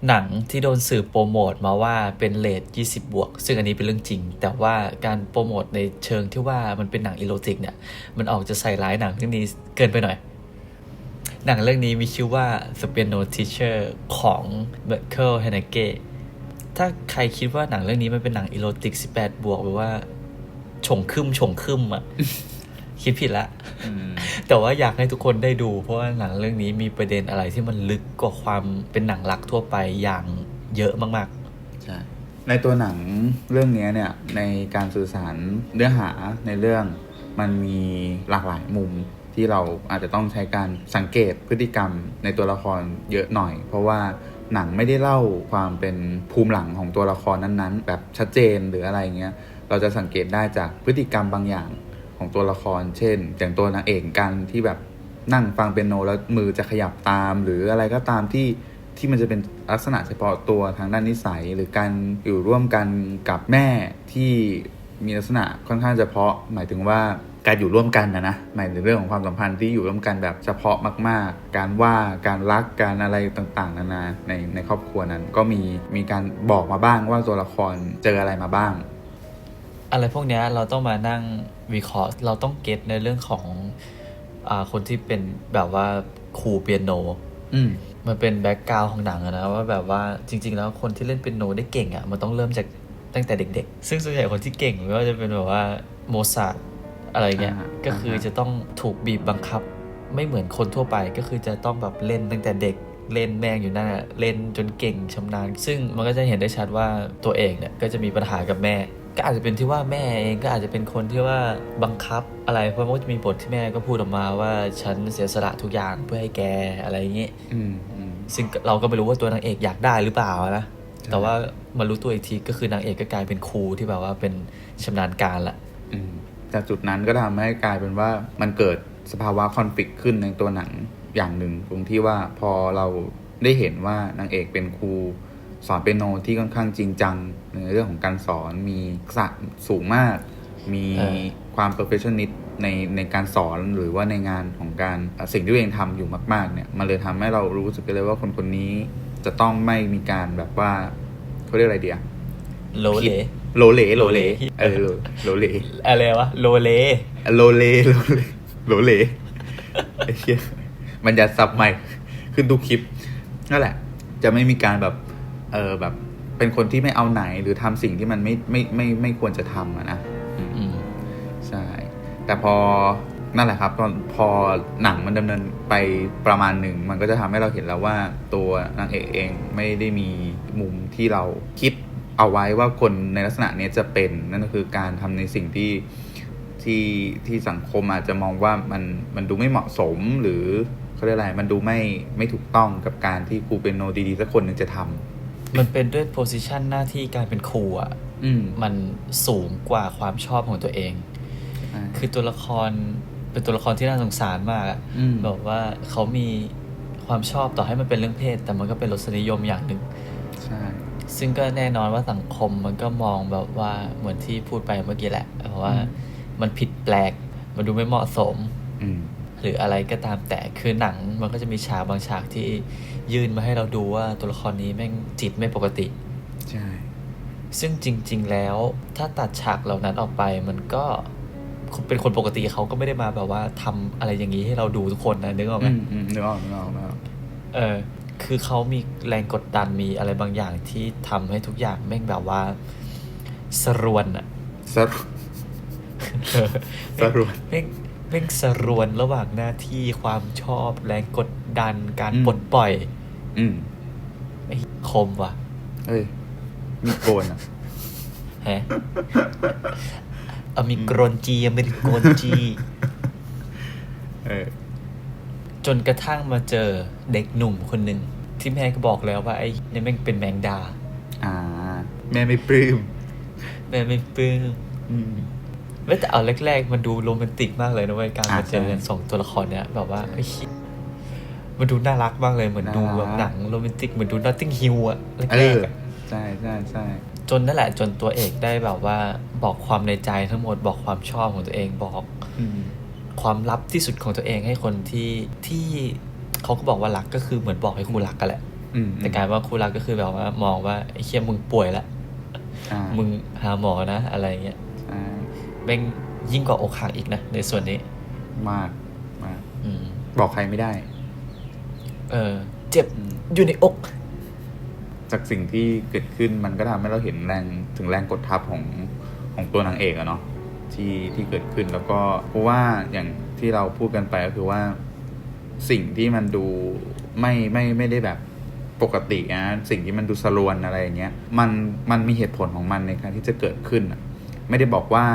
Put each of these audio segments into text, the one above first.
หนังที่โดนสื่อโปรโมทมาว่าเป็นเรท20 บวกซึ่งอันนี้เป็นเรื่องจริงแต่ว่าการโปรโมทในเชิงที่ว่ามันเป็นหนังอีโรติกเนี่ยมันออกจะใส่ร้ายหนังเรื่องนี้เกินไปหน่อยหนังเรื่องนี้มีชื่อว่า The Piano Teacher ของ Michael Haneke ถ้าใครคิดว่าหนังเรื่องนี้มันเป็นหนังอีโรติก18 บวกหรือว่าฉ่งคึมอ่ะ คิดผิดละ แต่ว่าอยากให้ทุกคนได้ดูเพราะว่าหนังเรื่องนี้มีประเด็นอะไรที่มันลึกกว่าความเป็นหนังรักทั่วไปอย่างเยอะมากๆใช่ในตัวหนังเรื่องนี้เนี่ยในการสื่อสารเนื้อหาในเรื่องมันมีหลากหลายมุมที่เราอาจจะต้องใช้การสังเกตพฤติกรรมในตัวละครเยอะหน่อยเพราะว่าหนังไม่ได้เล่าความเป็นภูมิหลังของตัวละครนั้นๆแบบชัดเจนหรืออะไรเงี้ยเราจะสังเกตได้จากพฤติกรรมบางอย่างของตัวละครเช่นอย่างตัวนางเอกกันที่แบบนั่งฟังเปียโนแล้วมือจะขยับตามหรืออะไรก็ตามที่มันจะเป็นลักษณะเฉพาะตัวทางด้านนิสัยหรือการอยู่ร่วมกันกับแม่ที่มีลักษณะค่อนข้างเฉพาะหมายถึงว่าการอยู่ร่วมกันนะหมายถึงเรื่องของความสัมพันธ์ที่อยู่ร่วมกันแบบเฉพาะมากๆการว่าการรักการอะไรต่างๆนานาในครอบครัวนั้นก็มีการบอกมาบ้างว่าตัวละครเจออะไรมาบ้างอะไรพวกนี้เราต้องมานั่งวิเคราะห์เราต้องเก็ตในเรื่องของคนที่เป็นแบบว่าครูเปียโนมันเป็นแบ็คกราวด์ของหนังนะว่าแบบว่าจริงๆแล้วคนที่เล่นเปียโนได้เก่งอ่ะมันต้องเริ่มจากตั้งแต่เด็กๆซึ่งส่วนใหญ่คนที่เก่งก็จะเป็นแบบว่าโมซาร์ทอะไรเงี้ยก็คือจะต้องถูกบีบบังคับไม่เหมือนคนทั่วไปก็คือจะต้องแบบเล่นตั้งแต่เด็กเล่นแม่งอยู่นั่นเล่นจนเก่งชำนาญซึ่งมันก็จะเห็นได้ชัดว่าตัวเองเนี่ยก็จะมีปัญหากับแม่ก็อาจจะเป็นที่ว่าแม่เองก็อาจจะเป็นคนที่ว่าบังคับอะไรเพราะมันจะมีบทที่แม่ก็พูดออกมาว่าฉันเสียสละทุกอย่างเพื่อให้แกอะไรอย่างงี้ซึ่งเราก็ไม่รู้ว่าตัวนางเอกอยากได้หรือเปล่านะแต่ว่ามารู้ตัวอีกทีก็คือนางเอกก็กลายเป็นครูที่แบบว่าเป็นชำนาญการละจากจุดนั้นก็ทำให้กลายเป็นว่ามันเกิดสภาวะคอนฟลิกต์ขึ้นในตัวหนังอย่างหนึ่งตรงที่ว่าพอเราได้เห็นว่านางเอกเป็นครูสอนเปียโนที่ค่อนข้างจริงจังในเรื่องของการสอนมีทักษะสูงมากมีความ perfectionist ในการสอนหรือว่าในงานของการสิ่งที่ตัวเองทำอยู่มากๆเนี่ยมันเลยทำให้เรารู้สึกเลยว่าคนนี้จะต้องไม่มีการแบบว่าเขาเรียกอะไรเดียโลเลโลเลโลเลอะไรวะโลเลไอ้เหี้ยมันจะซับใหม่ขึ้นทุกคลิปนั่นแหละจะไม่มีการแบบแบบเป็นคนที่ไม่เอาไหนหรือทำสิ่งที่มันไม่ควรจะทำนะใช่แต่พอนั่นแหละครับพอหนังมันดำเนินไปประมาณหนึ่งมันก็จะทำให้เราเห็นแล้วว่าตัวนางเอกเองไม่ได้มีมุมที่เราคิดเอาไว้ว่าคนในลักษณะนี้จะเป็นนั่นก็คือการทำในสิ่งที่สังคมอาจจะมองว่ามันดูไม่เหมาะสมหรือเขาเรียกอะไรมันดูไม่ถูกต้องกับการที่ครูเปียโนดีๆสักคนหนึ่งจะทำมันเป็นด้วยโพสิชันหน้าที่การเป็นครูอ่ะมันสูงกว่าความชอบของตัวเองคือตัวละครเป็นตัวละครที่น่าสงสารมากแบบว่าเขามีความชอบต่อให้มันเป็นเรื่องเพศแต่มันก็เป็นรสนิยมอย่างหนึ่งใช่ซึ่งก็แน่นอนว่าสังคมมันก็มองแบบว่าเหมือนที่พูดไปเมื่อกี้แหละเพราะว่ามันผิดแปลกมันดูไม่เหมาะสมหรืออะไรก็ตามแต่คือหนังมันก็จะมีฉากบางฉากที่ยื่นมาให้เราดูว่าตัวละครนี้แม่งจิตไม่ปกติใช่ซึ่งจริงๆแล้วถ้าตัดฉากเหล่านั้นออกไปมันก็เป็นคนปกติเขาก็ไม่ได้มาแบบว่าทำอะไรอย่างนี้ให้เราดูทุกคนนะนึกออกไหมนึกออกคือเขามีแรงกดดันมีอะไรบางอย่างที่ทำให้ทุกอย่างแม่งแบบว่าสรวนอะสรวนแม่งสรวนระหว่างหน้าที่ความชอบแรงกดดันการปลดปล่อยไอ้คมว่ะมีโกนอ่ะฮะมีโกรนจีไม่ได้โกนจีจนกระทั่งมาเจอเด็กหนุ่มคนหนึ่งที่แม่ก็บอกแล้วว่าไอ้นี่แม่งเป็นแมงดาแม่ไม่ปลื้มแต่เอาแรกๆมันดูโรแมนติกมากเลยนะเว้ยการมาเจอกัน2ตัวละครเนี้ยแบบว่ามันดูน่ารักมากเลยเหมือนดูแบบหนังโรแมนติกเหมือนดู Notting Hill อ่ะแรกๆใช่จนนั่นแหละจนตัวเอกได้แบบว่าบอกความในใจทั้งหมดบอกความชอบของตัวเองบอกความลับที่สุดของตัวเองให้คนที่เขาก็บอกว่ารักก็คือเหมือนบอกให้ครูรักกันแหละ แต่กลายว่าคู่รักก็คือแบบว่ามองว่าไอ้เหี้ยมึงป่วยละมึงหาหมอนะอะไรเงี้ยแม่งยิ่งกว่าอกหักอีกนะในส่วนนี้มากบอกใครไม่ได้เจ็บอยู่ในอกจากสิ่งที่เกิดขึ้นมันก็ทำให้เราเห็นถึงแรงกดทับของตัวนางเอกอะเนาะที่เกิดขึ้นแล้วก็เพราะว่าอย่างที่เราพูดกันไปก็คือว่าสิ่งที่มันดูไม่ได้แบบปกตินะสิ่งที่มันดูสลวนอะไรอย่างเงี้ยมันมีเหตุผลของมันในการที่จะเกิดขึ้นไม่ได้บอกว่า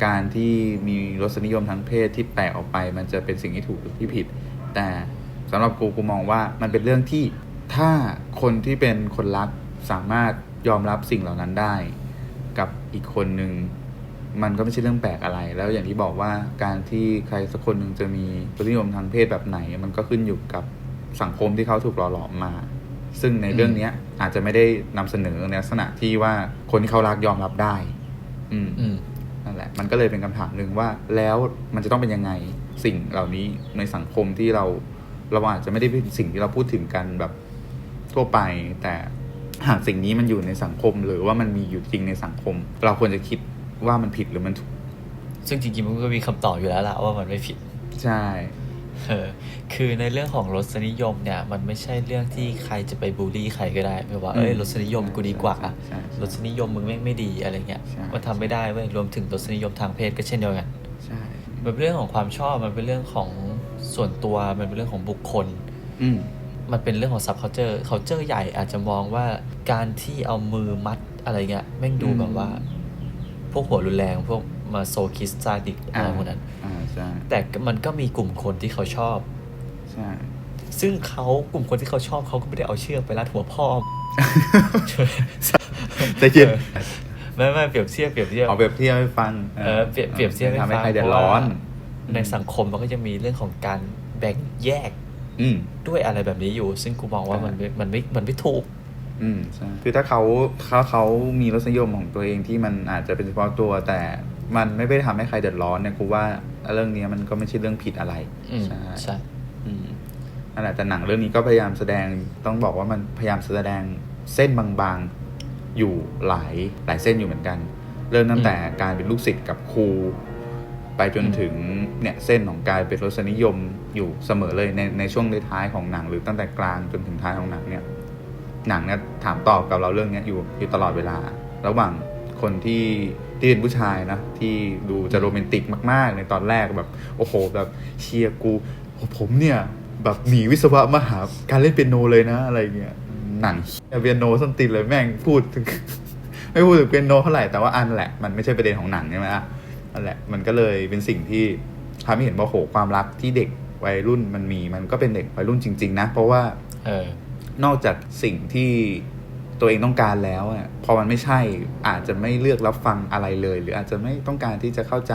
การที่มีรสนิยมทางเพศที่แตกออกไปมันจะเป็นสิ่งที่ถูกหรือที่ผิดแต่สำหรับกูมองว่ามันเป็นเรื่องที่ถ้าคนที่เป็นคนรักสามารถยอมรับสิ่งเหล่านั้นได้กับอีกคนนึงมันก็ไม่ใช่เรื่องแปลกอะไรแล้วอย่างที่บอกว่าการที่ใครสักคนหนึ่งจะมีรสนิยมทางเพศแบบไหนมันก็ขึ้นอยู่กับสังคมที่เขาถูกหล่อหลอมมาซึ่งในเรื่องนี้อาจจะไม่ได้นำเสนอในลักษณะที่ว่าคนที่เขารักยอมรับได้นั่นแหละมันก็เลยเป็นคำถามหนึ่งว่าแล้วมันจะต้องเป็นยังไงสิ่งเหล่านี้ในสังคมที่เราอาจจะไม่ได้เป็นสิ่งที่เราพูดถึงกันแบบทั่วไปแต่หากสิ่งนี้มันอยู่ในสังคมหรือว่ามันมีอยู่จริงในสังคมเราควรจะคิดว่ามันผิดหรือมันถูกซึ่งจริงๆมันก็มีคำตอบอยู่แล้วล่ะว่ามันไม่ผิดใช่คือในเรื่องของรสนิยมเนี่ยมันไม่ใช่เรื่องที่ใครจะไปบูลลี่ใครก็ได้แบบว่ารสนิยมกูดีกว่ารสนิยมมึงไม่ดีอะไรเงี้ยมันทำไม่ได้เว้ยรวมถึงรสนิยมทางเพศก็เช่นเดียวกันใช่มันเป็นเรื่องของความชอบมันเป็นเรื่องของส่วนตัวมันเป็นเรื่องของบุคคลมันเป็นเรื่องของ subculture ใหญ่อาจจะมองว่าการที่เอามือมัดอะไรเงี้ยแม่งดูแบบว่าพวกหัวรุนแรงพวกมาโซคิสซาดิกอะไรพวกนั้นแต่มันก็มีกลุ่มคนที่เขาชอบใช่ซึ่งกลุ่มคนที่เขาชอบเขาก็ไม่ได้เอาเชือกไปรัดหัวพ่อแต่จริงไม่เปรียบเทียบเอาเปรียบเทียบให้ฟังเปรียบเทียบให้ฟังทำให้ใครเดือดร้อนในสังคมมันก็จะมีเรื่องของการแบ่งแยกด้วยอะไรแบบนี้อยู่ซึ่งกูมองว่ามันไม่ถูกใช่คือถ้าเขามีรสนิยมของตัวเองที่มันอาจจะเป็นเฉพาะตัวแต่มันไม่ได้ทำให้ใครเดือดร้อนเนี่ยกูว่าเรื่องนี้มันก็ไม่ใช่เรื่องผิดอะไรใช่นั่นแหละแต่หนังเรื่องนี้ก็พยายามแสดงต้องบอกว่ามันพยายามแสดงเส้นบางๆอยู่หลายเส้นอยู่เหมือนกันเริ่มตั้งแต่การเป็นลูกศิษย์กับครูไปจนถึงเนี่ยเส้นของการเป็นรสนิยมอยู่เสมอเลยในช่วงท้ายของหนังหรือตั้งแต่กลางจนถึงท้ายของหนังเนี่ยถามตอบกับเราเรื่องนี้อยู่ตลอดเวลาระหว่างคนที่เป็นผู้ชายนะที่ดูจะโรแมนติกมากๆในตอนแรกแบบโอ้โหแบบเชียร์กูผมเนี่ยแบบหนีวิศวะมาหาการเล่นเปียโนเลยนะอะไรเงี้ยหนังเปียโนส้นตีนเลยแม่งพูดถึงไม่พูดถึงเปียโนเท่าไหร่แต่ว่าอันแหละมันไม่ใช่ประเด็นของหนังใช่ไหมนั่นแหละมันก็เลยเป็นสิ่งที่ทำให้เห็นว่าโหความรักที่เด็กวัยรุ่นมันก็เป็นเด็กวัยรุ่นจริงๆนะเพราะว่านอกจากสิ่งที่ตัวเองต้องการแล้วพอมันไม่ใช่อาจจะไม่เลือกรับฟังอะไรเลยหรืออาจจะไม่ต้องการที่จะเข้าใจ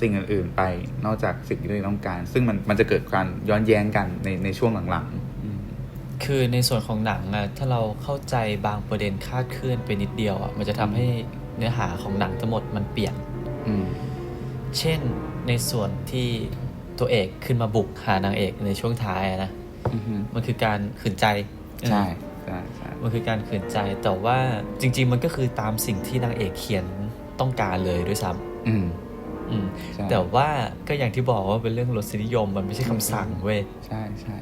สิ่งอื่นๆไปนอกจากสิ่งที่ตัวเองต้องการซึ่งมันจะเกิดการย้อนแย้งกันในช่วงหลังๆคือในส่วนของหนังถ้าเราเข้าใจบางประเด็นคลาดเคลื่อนไปนิดเดียวมันจะทำให้เนื้อหาของหนังทั้งหมดมันเปลี่ยนเช่นในส่วนที่ตัวเอกขึ้นมาบุกหานางเอกในช่วงท้ายนะมันคือการขืนใจใช่มันคือการขืนใจแต่ว่าจริงๆมันก็คือตามสิ่งที่นางเอกเขียนต้องการเลยด้วยซ้ำแต่ว่าก็อย่างที่บอกว่าเป็นเรื่องรสนิยมมันไม่ใช่คำสั่งเว้ยใช่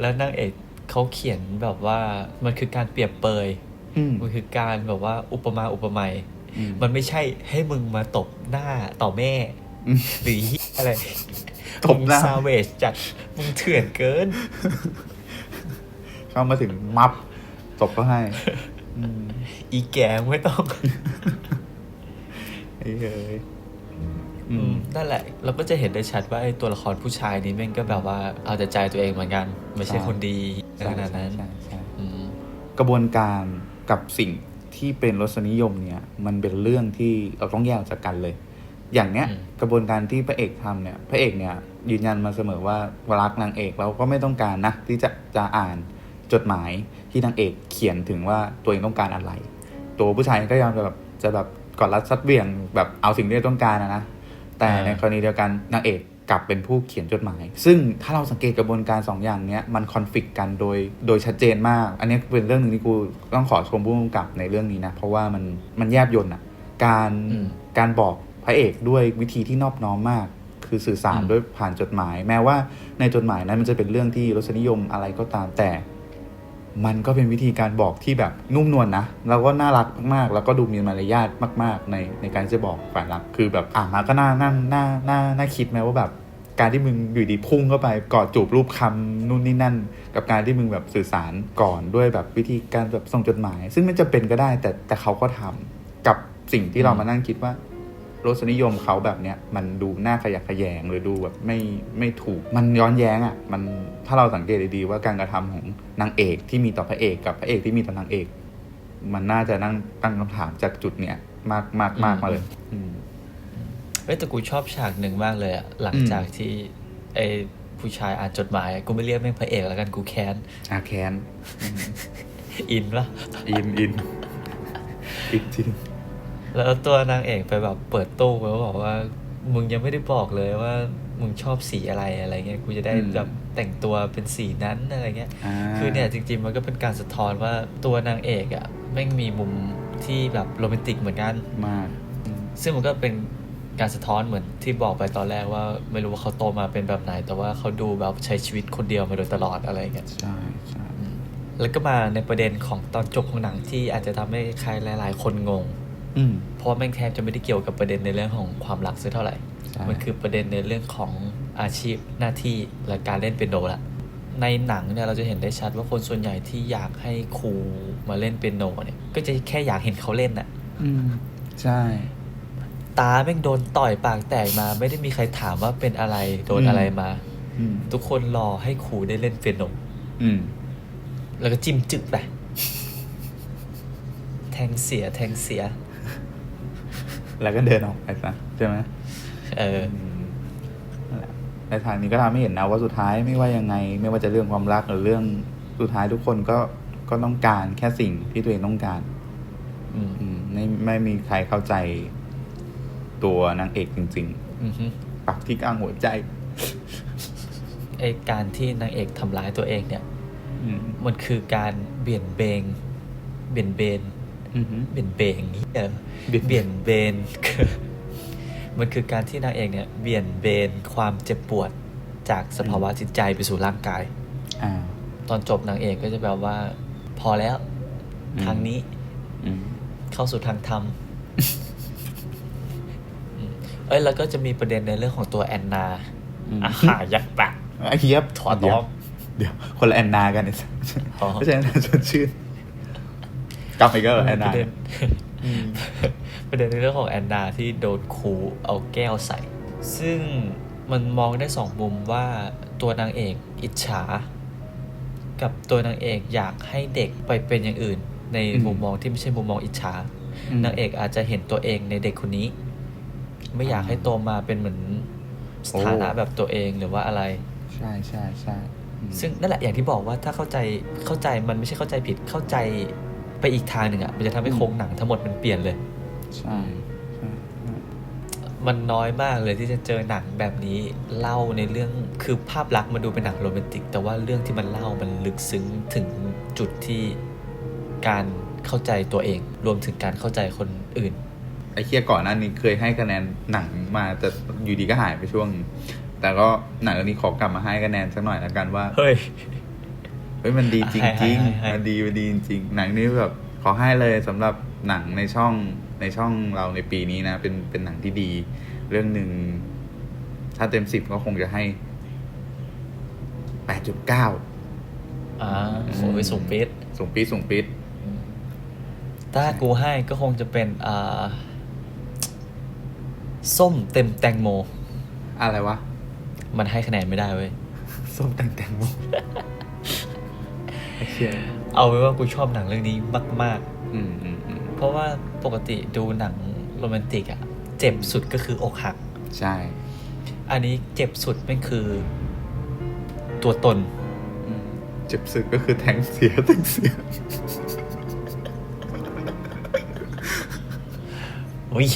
แล้วนางเอกเขาเขียนแบบว่ามันคือการเปรียบเปยมันคือการแบบว่าอุปมาอุปไมยมันไม่ใช่ให้มึงมาตบหน้าต่อแม่หรืออะไรตบหน้าซาเวจจัดมึงเถื่อนเกินเข้ามาถึงมับตบก็ให้อีแกงไม่ต้องนั่นแหละเราก็จะเห็นได้ชัดว่าไอ้ตัวละครผู้ชายนี้แม่งก็แบบว่าเอาแต่ใจตัวเองเหมือนกันไม่ใช่คนดีขนาดนั้นกระบวนการกับสิ่งที่เป็นรสนิยมเนี่ยมันเป็นเรื่องที่เราต้องแยกจากกันเลยอย่างเนี้ยกระบวนการที่พระเอกทำเนี่ยพระเอกเนี่ยยืนยันมาเสมอว่ารักนางเอกเราก็ไม่ต้องการนะที่จะอ่านจดหมายที่นางเอกเขียนถึงว่าตัวเองต้องการอะไรตัวผู้ชายก็ยอมจะแบบกอดรัดซัดเบี่ยงแบบเอาสิ่งที่ต้องการนะแต่ในกรณีเดียวกันนางเอก กับเป็นผู้เขียนจดหมายซึ่งถ้าเราสังเกตกระบวนการ2อย่างเนี้ยมันคอนฟลิกต์กันโดยชัดเจนมากอันนี้เป็นเรื่องนึงที่กูต้องขอชมผู้กำกับในเรื่องนี้นะเพราะว่ามันแยบยลอ่ะการบอกพระเอกด้วยวิธีที่นอบน้อมมากคือสื่อสารด้วยผ่านจดหมายแม้ว่าในจดหมายนั้นมันจะเป็นเรื่องที่รสนิยมอะไรก็ตามแต่มันก็เป็นวิธีการบอกที่แบบนุ่มนวลนะแล้วก็น่ารักมากๆแล้วก็ดูมีมารยาทมากๆในการจะบอกฝ่ายรักคือแบบมาก็น่าคิดไหมว่าแบบการที่มึงอยู่ดีพุ่งเข้าไปกอดจูบรูปคำนู่นนี่นั่นกับการที่มึงแบบสื่อสารก่อนด้วยแบบวิธีการแบบส่งจดหมายซึ่งไม่จำเป็นก็ได้แต่เขาก็ทำกับสิ่งที่เรามานั่งคิดว่ารสนิยมเขาแบบเนี้ยมันดูน่าขยะแขยงหรือดูแบบไม่ถูกมันย้อนแย้งอ่ะมันถ้าเราสังเกตดีๆว่าการกระทำของนางเอกที่มีต่อพระเอกกับพระเอกที่มีต่อนางเอกมันน่าจะนั่งตั้งคำถามจากจุดเนี้ยมากมาเลยแต่กูชอบฉากหนึ่งมากเลยอ่ะหลังจากที่ไอ้ผู้ชายอ่านจดหมายกูไม่เรียกแม่งพระเอกแล้วกันกูแค้นแค้นอินปะอินจริงแล้วตัวนางเอกไปแบบเปิดตู้แล้วบอกว่ามึงยังไม่ได้บอกเลยว่ามึงชอบสีอะไรเงี้ยกูจะได้แบบแต่งตัวเป็นสีนั้นอะไรเงี้ยคือเนี่ยจริงๆมันก็เป็นการสะท้อนว่าตัวนางเอกอ่ะแม่งมีมุมที่แบบโรแมนติกเหมือนกันมากซึ่งมันก็เป็นการสะท้อนเหมือนที่บอกไปตอนแรกว่าไม่รู้ว่าเขาโตมาเป็นแบบไหนแต่ว่าเขาดูแบบใช้ชีวิตคนเดียวมาโดยตลอดอะไรเงี้ยใช่แล้วก็มาในประเด็นของตอนจบของหนังที่อาจจะทำให้ใครหลายๆคนงงเพราะแม่งแทบจะไม่ได้เกี่ยวกับประเด็นในเรื่องของความรักสักเท่าไหร่มันคือประเด็นในเรื่องของอาชีพหน้าที่และการเล่นเปียโนละในหนังเนี่ยเราจะเห็นได้ชัดว่าคนส่วนใหญ่ที่อยากให้ครูมาเล่นเปียโนเนี่ยก็จะแค่อยากเห็นเขาเล่นน่ะใช่ตาแม่งโดนต่อยปากแตกมาไม่ได้มีใครถามว่าเป็นอะไรโดนอะไรมาทุกคนรอให้ครูได้เล่นเปียโนแล้วก็จิ้มจึกไปแทงเสียแล้วก็เดินออกไปซะใช่ไหมในทางนี้ก็ทำให้เห็นนะว่าสุดท้ายไม่ว่ายังไงไม่ว่าจะเรื่องความรักหรือเรื่องสุดท้ายทุกคนก็ต้องการแค่สิ่งที่ตัวเองต้องการไม่มีใครเข้าใจตัวนางเอกจริงๆปักที่กลางหัวใจไอ้การที่นางเอกทำร้ายตัวเองเนี่ยมันคือการเบี่ยนเบนมันคือการที่นางเอกเนี่ยเบี่ยนเบนความเจ็บปวดจากสภาวะจิตใจไปสู่ร่างกายตอนจบนางเอกก็จะแบบว่าพอแล้วทางนี้เข้าสู่ทางธรรมแล้วก็จะมีประเด็นในเรื่องของตัวแอนนายักษ์ปะเฮียบถอดล้อเดี๋ยวคนละแอนนากันเนี่ยไม่ใช่แอนนาชวนชื่นกลับไปก็แอนนาประเด็นในเรื่องของแอนนาที่โดนครูเอาแก้วใส่ซึ่งมันมองได้2มุมว่าตัวนางเอกอิจฉากับตัวนางเอกอยากให้เด็กไปเป็นอย่างอื่นในมุมมองที่ไม่ใช่มุมมองอิจฉานางเอกอาจจะเห็นตัวเองในเด็กคนนี้ไม่อยากให้โตมาเป็นเหมือนสถานะแบบตัวเองหรือว่าอะไรใช่ซึ่งนั่นแหละอย่างที่บอกว่าถ้าเข้าใจมันไม่ใช่เข้าใจผิดเข้าใจไปอีกทางหนึ่งอ่ะมันจะทำให้โครงหนังทั้งหมดมันเปลี่ยนเลยใช่มันน้อยมากเลยที่จะเจอหนังแบบนี้เล่าในเรื่องคือภาพลักษณ์มันดูเป็นหนังโรแมนติกแต่ว่าเรื่องที่มันเล่ามันลึกซึ้งถึงจุดที่การเข้าใจตัวเองรวมถึงการเข้าใจคนอื่นไอ้เคียก่อนหน้านี้เคยให้คะแนนหนังมาแต่อยู่ดีก็หายไปช่วงแต่ก็หนังเรื่องนี้ขอกลับมาให้คะแนนสักหน่อยแล้วกันว่าเฮ้ยมันดีจริงๆมันดีจริงๆหนังนี้แบบขอให้เลยสำหรับหนังในช่องเราในปีนี้นะเป็นหนังที่ดีเรื่องหนึ่งถ้าเต็ม10ก็คงจะให้ 8.9 โอ้ยสูงปิดถ้ากูให้ก็คงจะเป็นส้มเต็มแตงโมอะไรวะมันให้คะแนนไม่ได้เว้ยส้มแตงโมเอาไว้ว่ากูชอบหนังเรื่องนี้มากๆเพราะว่าปกติดูหนังโรแมนติกอ่ะเจ็บสุดก็คืออกหักใช่ อันนี้เจ็บสุดไม่คือตัวตนเจ็บสุดก็คือแทงเสียอุ้ย